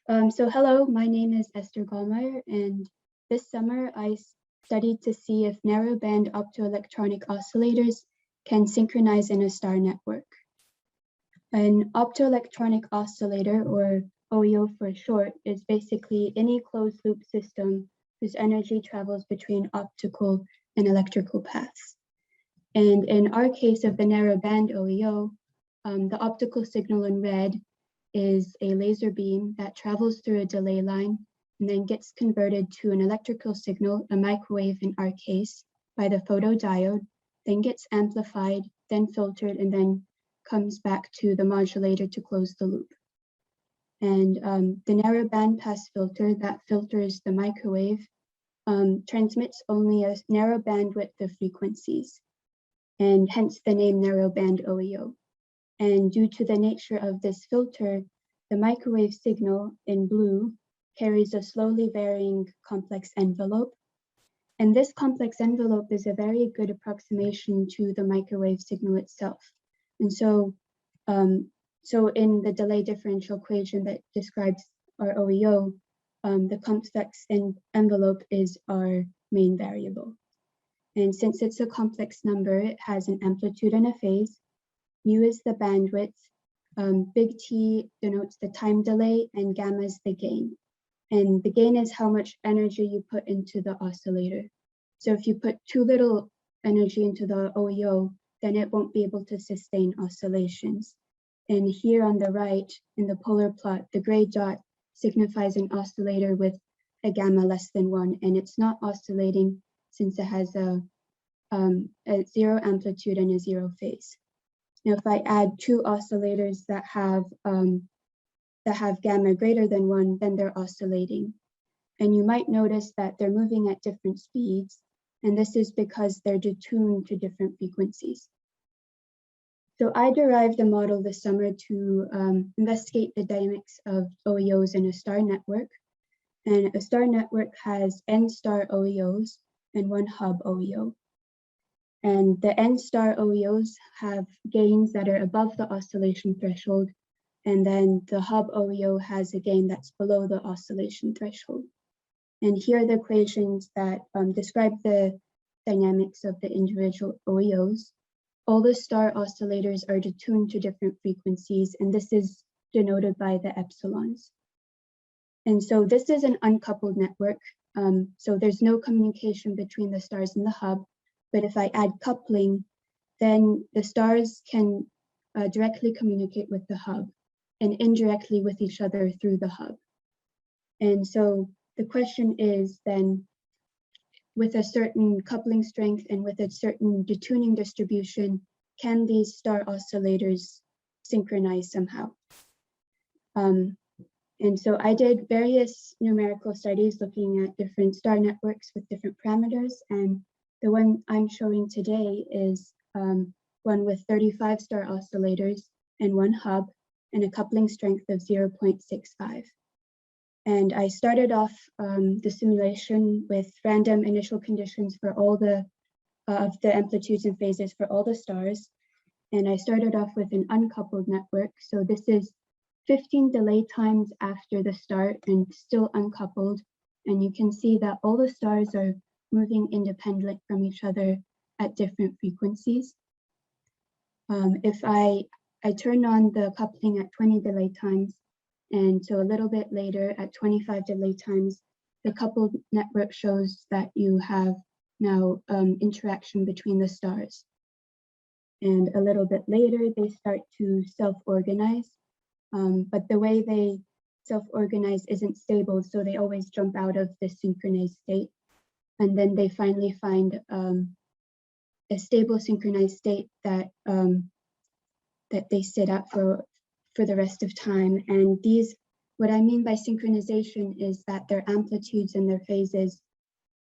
So hello, my name is Esther Gallmeier, and this summer I studied to see if narrowband optoelectronic oscillators can synchronize in a star network. An optoelectronic oscillator, or OEO for short, is basically any closed-loop system whose energy travels between optical and electrical paths. And in our case of the narrowband OEO, the optical signal in red is a laser beam that travels through a delay line and then gets converted to an electrical signal, a microwave in our case, by the photodiode, then gets amplified, then filtered, and then comes back to the modulator to close the loop. And the narrow bandpass filter that filters the microwave transmits only a narrow bandwidth of frequencies, and hence the name narrowband OEO. And due to the nature of this filter, the microwave signal in blue carries a slowly varying complex envelope. And this complex envelope is a very good approximation to the microwave signal itself. And so, in the delay differential equation that describes our OEO, the complex envelope is our main variable. And since it's a complex number, it has an amplitude and a phase. U is the bandwidth, big T denotes the time delay, and gamma is the gain. And the gain is how much energy you put into the oscillator. So if you put too little energy into the OEO, then it won't be able to sustain oscillations. And here on the right, in the polar plot, the gray dot signifies an oscillator with a gamma less than 1, and it's not oscillating since it has a 0 amplitude and a 0 phase. Now, if I add two oscillators that have gamma greater than 1, then they're oscillating. And you might notice that they're moving at different speeds, and this is because they're detuned to different frequencies. So I derived a model this summer to investigate the dynamics of OEOs in a star network. And a star network has n star OEOs and one hub OEO. And the n star OEOs have gains that are above the oscillation threshold, and then the hub OEO has a gain that's below the oscillation threshold. And here are the equations that describe the dynamics of the individual OEOs. All the star oscillators are detuned to different frequencies, and this is denoted by the epsilons. And so this is an uncoupled network, so there's no communication between the stars and the hub. But if I add coupling, then the stars can directly communicate with the hub and indirectly with each other through the hub. And so the question is then, with a certain coupling strength and with a certain detuning distribution, can these star oscillators synchronize somehow? And so I did various numerical studies looking at different star networks with different parameters, and the one I'm showing today is one with 35 star oscillators and one hub and a coupling strength of 0.65. And I started off the simulation with random initial conditions for all the amplitudes and phases for all the stars. And I started off with an uncoupled network. So this is 15 delay times after the start and still uncoupled. And you can see that all the stars are moving independent from each other at different frequencies. If I turn on the coupling at 20 delay times, and so a little bit later at 25 delay times, the coupled network shows that you have now interaction between the stars. And a little bit later, they start to self-organize, but the way they self-organize isn't stable, so they always jump out of the synchronized state. And then they finally find a stable synchronized state that they sit at for the rest of time. And these, what I mean by synchronization is that their amplitudes and their phases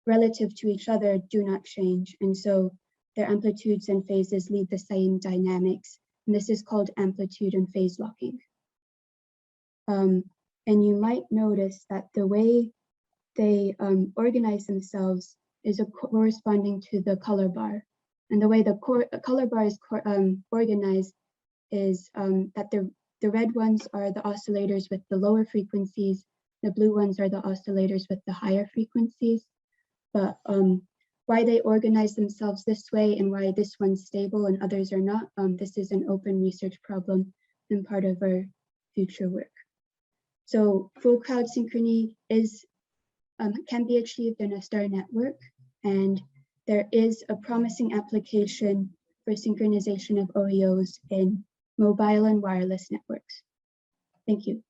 relative to each other do not change. And so their amplitudes and phases lead the same dynamics. And this is called amplitude and phase locking. And you might notice that the way they organize themselves is corresponding to the color bar. And the way the color bar is organized is that the red ones are the oscillators with the lower frequencies. The blue ones are the oscillators with the higher frequencies. But why they organize themselves this way and why this one's stable and others are not, this is an open research problem and part of our future work. So full crowd synchrony can be achieved in a star network, and there is a promising application for synchronization of REUs in mobile and wireless networks. Thank you.